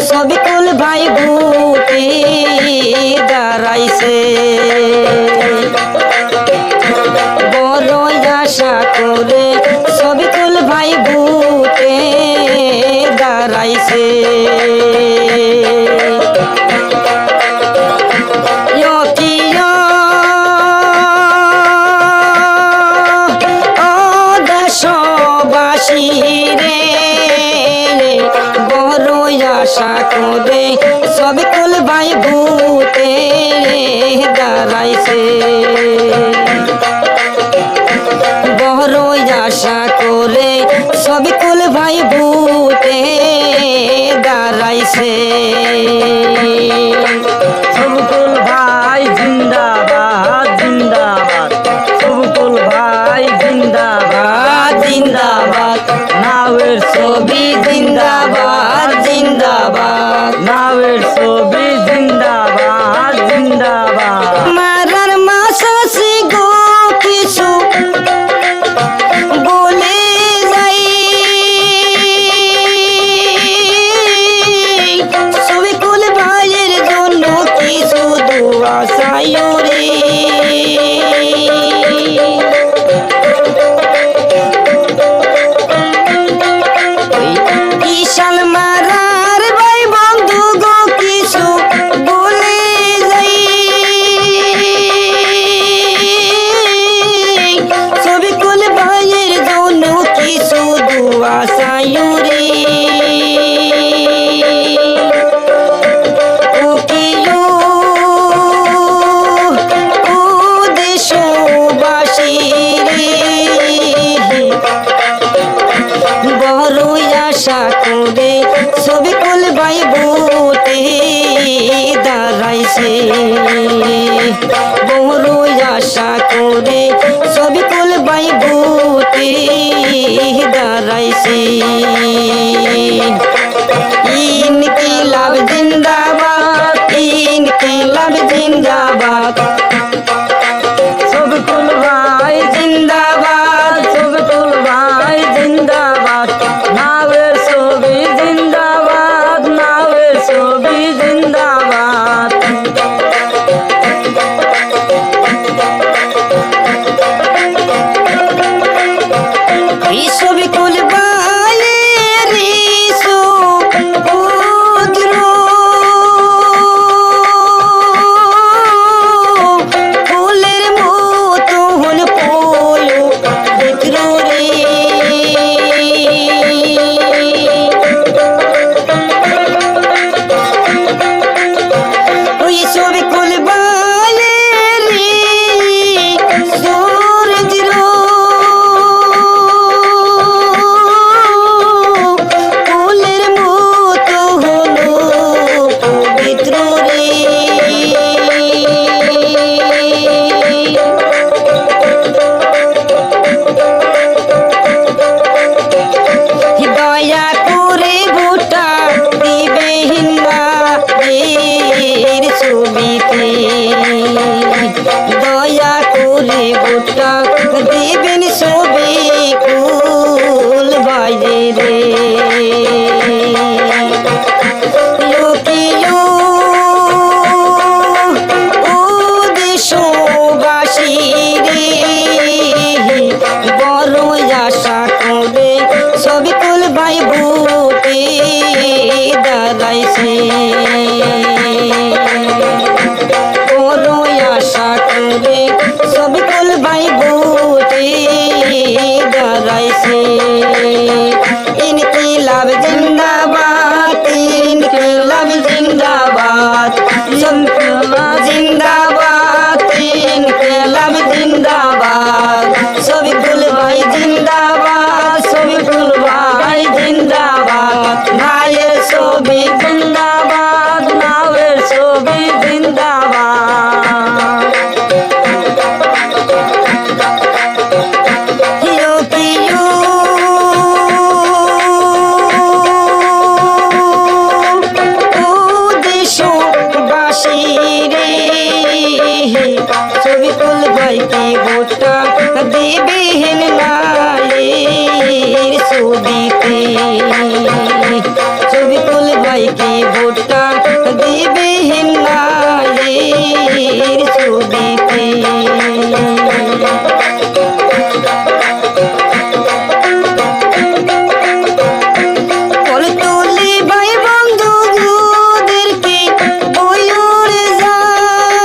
সবিকুল ভাই ভূতে দাঁড়াইছে বড় আশা করে সবিকুল ভাই ভূতে দাঁড়াইছে আশা করে সবিকুল ভাই ভূতে দাঁড়াইছে বড় আশা করে সবিকুল ভাই ভূতে দাঁড়াইছে সবিকুল ভাই জিন্দাবাদ জিন্দাবাদ সবিকুল ভাই জিন্দাবাদ জিন্দাবাদ নাওয়ের ছবি জিন্দাবাদ জিন্দাবাদ নাওয়ের ছবি জিন্দাবাদ জিন্দাবাদ মারার মাসি গো কিছু বলে যাই সবিকুল ভাইয়ের জন্য কিছু দোয়া চাই রে বিশাল মারার ভাই বন্ধু গো কিছু বলে যাই সবিকুল ভাইয়ের জন্য কিছু দোয়া চাই রে দেশবাসী রে বড় আশা করে সবিকুল ভাই ভূতে দাঁড়াইছে বড় আশা করে সবিকুল ভাই ভূতে দাঁড়াইছে ইনকিলাব জিন্দাবাদ ইনকিলাব জিন্দাবাদ সবিকুল ভাই জিন্দাবাদ সবিকুল ভাই জিন্দাবাদ নাওয়ের ছবি জিন্দাবাদ নাওয়ের ছবি জিন্দাবাদ সবিকুল ভাইয়ের পুত্র ফুলের মতো হল পয়ো পুত্র রে ওই সবিকুল ভাইয়ের সূর্যের ফুলের মতো হলো পবিত্র রে দয়া করে ভোটা দিবে হিন্দা এর ছবিতে দয়া করে ভোটা দিবেন সবিকুল ভাইয়ে রে দেশবাসী রে বড় আশা করে সবিকুল ভাই ভূতে দাঁড়াইছে বড় আশা করে সবিকুল ভাই ভূতে দাঁড়াইছে ইনকিলাব জিন্দাবাদ ইনকিলাব জিন্দাবাদ জিন্দাবাদ ইনকিলাব জিন্দাবাদ সবিকুল ভাই জিন্দাবাদ সবিকুল ভাই জিন্দাবাদ ভাইয়ের ছবি জিন্দাবাদ নাওয়ের ছবি জিন্দাবাদ হিয়ো শফিকুল ভাইকে ভোটটা দিবে নায়ের ছবিতে। কলতলি ভাই বন্ধুদেরকে বইরে যায়,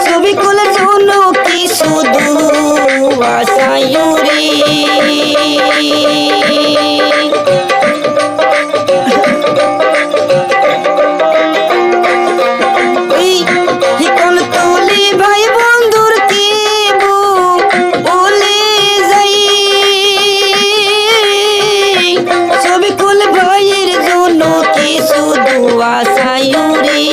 শফিকুলের জন্য কি শুধু আশায়ুরি। কলতলি ভাই বন্ধুর কি বলে যাই, শফিকুল ভাইয়ের জন্য কি শুধু আশায়ুরি।